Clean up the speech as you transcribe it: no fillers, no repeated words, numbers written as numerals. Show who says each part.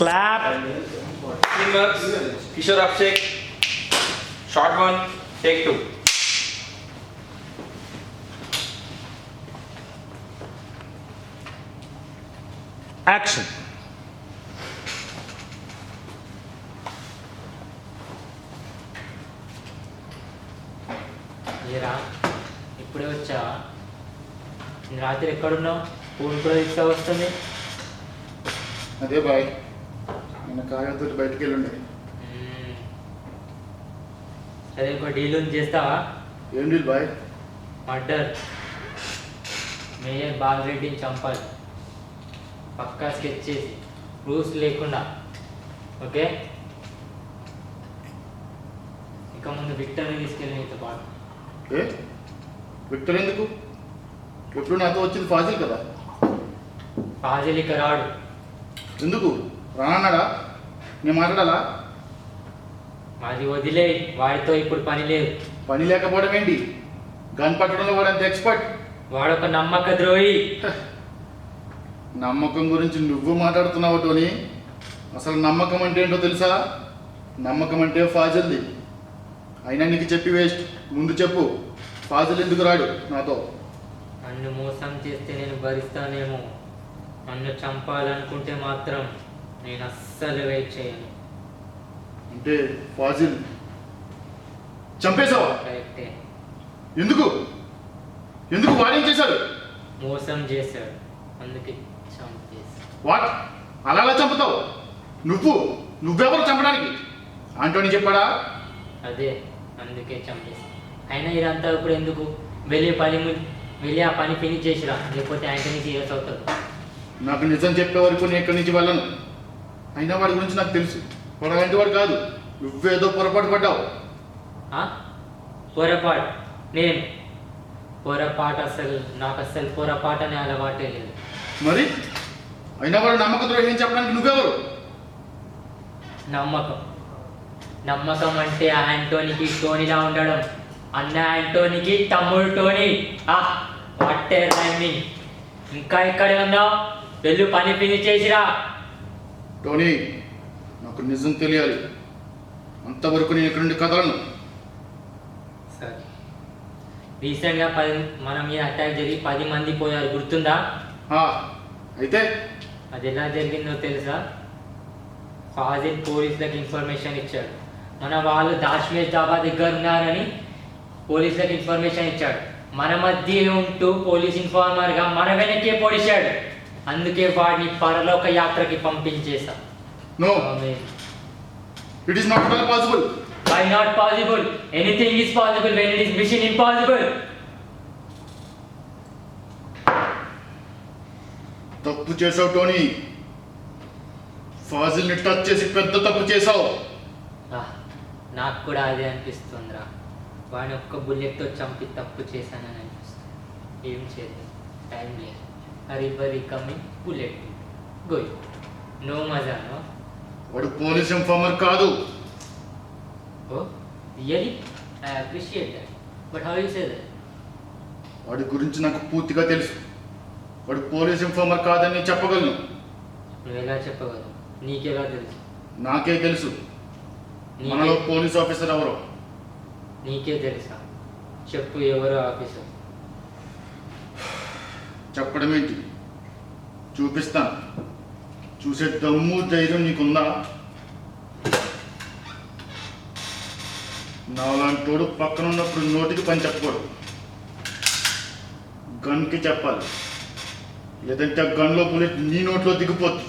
Speaker 1: Clap.
Speaker 2: Slimmers, Kishore Abhishek, short one, take two.
Speaker 1: Action.
Speaker 3: ఏరా ఇప్పుడే వచ్చావా? నేను రాత్రి ఎక్కడున్నావు? ఫోన్ కూడా ఇస్తా వస్తుంది.
Speaker 4: అదే బాయ్, నిన్న కాయంతో బయటికి వెళ్ళండి.
Speaker 3: సరే, ఒక డీల్ చేస్తావా?
Speaker 4: ఏం డీల్ బాయ్?
Speaker 3: మర్డర్. మేయర్ బాలరెడ్డిని చంపాలి, పక్కా స్కెచ్ చేసి, ప్రూఫ్స్ లేకుండా. ఓకే, ఇక ముందు విక్టర్ని తీసుకెళ్ళి నీతో పాటు.
Speaker 4: ఏ విక్టర్ ఎందుకు? ఎప్పుడు నాతో వచ్చింది ఫాజిల్ కదా.
Speaker 3: ఫాజిల్ ఇక రాడు.
Speaker 4: ఎందుకు రానన్నాడా? నేను మాట్లాడాలా?
Speaker 3: మాది వదిలే, వాడితో ఇప్పుడు పని లేదు.
Speaker 4: పని లేకపోవడం ఏంటి? గన్ పట్టడంలో వాడు అంత ఎక్స్పర్ట్.
Speaker 3: వాడొక నమ్మక ద్రోహి.
Speaker 4: నమ్మకం గురించి నువ్వు మాట్లాడుతున్నావు టోనీ. అసలు నమ్మకం అంటే ఏంటో తెలుసా? నమ్మకం అంటే ఫాజిల్ది. అయినా నీకు చెప్పి వేస్ట్. ముందు చెప్పు, ఫాజిల్ ఎందుకు రాడు నాతో?
Speaker 3: నన్ను మోసం చేస్తే నేను భరిస్తానేమో, నన్ను చంపాలనుకుంటే మాత్రం నేను అస్సలు వెయిట్ చేయను.
Speaker 4: అంటే ఫాజిల్ చంపేశావా?
Speaker 3: కరెక్టే.
Speaker 4: ఎందుకు ఎందుకు వాడేం చేశాడు?
Speaker 3: మోసం చేశాడు, అందుకే చంపేసి.
Speaker 4: వాట్? అలా ఎలా చంపుతావు? నువ్వెవరు చంపడానికి? ఆంటోనీ చెప్పాడా?
Speaker 3: అదే, అందుకే చంపేసి. అయినా ఇదంతా ఇప్పుడు ఎందుకు? వెళ్ళి ఆ పని ఫినిష్ చేసిరా, లేకపోతే యాంటనీ సీరియస్ అవుతాడు.
Speaker 4: నాకు నిజం చెప్పే వరకు నేను ఎక్కడి నుంచి వెళ్ళను. అయినా వాడి గురించి నాకు తెలుసు. వాడు అలాంటి వాడు కాదు. నువ్వేదో పొరపాటు పడ్డావు.
Speaker 3: పొరపాటు? నేను పొరపాటు? నాకు అస్సలు పొరపాటు అనే అలవాటే లేదు.
Speaker 4: మరి అయినా వాడు నమ్మక ద్రోహం చెప్పడానికి నువ్వెవరు?
Speaker 3: నమ్మకం అంటే ఆ యాంటోనీకి టోనీలా ఉండడం. అన్న యాంటోనీకి తమ్ముడు టోనీ. What a rhyming! ఇంకా ఎక్కడే ఉన్నావు? వెళ్ళు, పని ఫినిష్ చేసిరా.
Speaker 4: టోనీ, నాకు నిజం తెలియాలి. అంతవరకు నేను ఇక్కడి నుండి కదలను.
Speaker 3: సరే, రీసెంట్గా మన మీద అటాక్ జరిగి 10 మంది పోయారు, గుర్తుందా?
Speaker 4: అయితే
Speaker 3: అది ఎలా జరిగిందో తెలుసా? ఫాజిల్ పోలీసులకు ఇన్ఫర్మేషన్ ఇచ్చాడు. మన వాళ్ళు దాష్మేష్ డాబా దగ్గర ఉన్నారని పోలీసులకు ఇన్ఫర్మేషన్ ఇచ్చాడు. మన మధ్య ఉంటూ పోలీస్ ఇన్ఫార్మర్గా మన వెనకే పొడిచాడు. అందుకే వాడిని పరలోక యాత్రకి పంపించేశా.
Speaker 4: No, it is not possible.
Speaker 3: Why not possible? Anything is possible when it is mission impossible.
Speaker 4: తప్పు చేసావు టోనీ. ఫాజిల్ని టచ్ చేసి పెద్ద తప్పు చేసావు.
Speaker 3: నాకు కూడా అదే అనిపిస్తుందిరా. వాడిని ఒక్క బుల్లెట్తో చంపి తప్పు చేశానని అనిపిస్తుంది. ఏం చేద్దాం, టైం లేదు. Hurry burry coming, bullet going. No మజా. నో,
Speaker 4: వాడు పోలీస్ ఇన్ఫార్మర్ కాదు.
Speaker 3: Oh, really? I appreciate that. But how you say that?
Speaker 4: వాడి గురించి నాకు పూర్తిగా తెలుసు. వాడు పోలీస్ ఇన్ఫార్మర్ కాదని నేను చెప్పగలను.
Speaker 3: నువ్వు ఎలా చెప్పగలవు? నీకెలా తెలుసు?
Speaker 4: నాకే తెలుసు. మనలో పోలీస్ ఆఫీసర్ ఎవరో.
Speaker 3: నీకే తెలుసా? చెప్పు, ఎవరు ఆఫీసర్?
Speaker 4: చెప్పడం ఏంటి? చూపిస్తాను. చూసే దమ్ము ధైర్యం నీకుందా? నాలాంటోడు పక్కన ఉన్నప్పుడు నోటికి పని చెప్పకూడదు, గన్కి చెప్పాలి. లేదంటే ఆ గన్లో బుల్లెట్ నీ నోట్లో దిగిపోతుంది.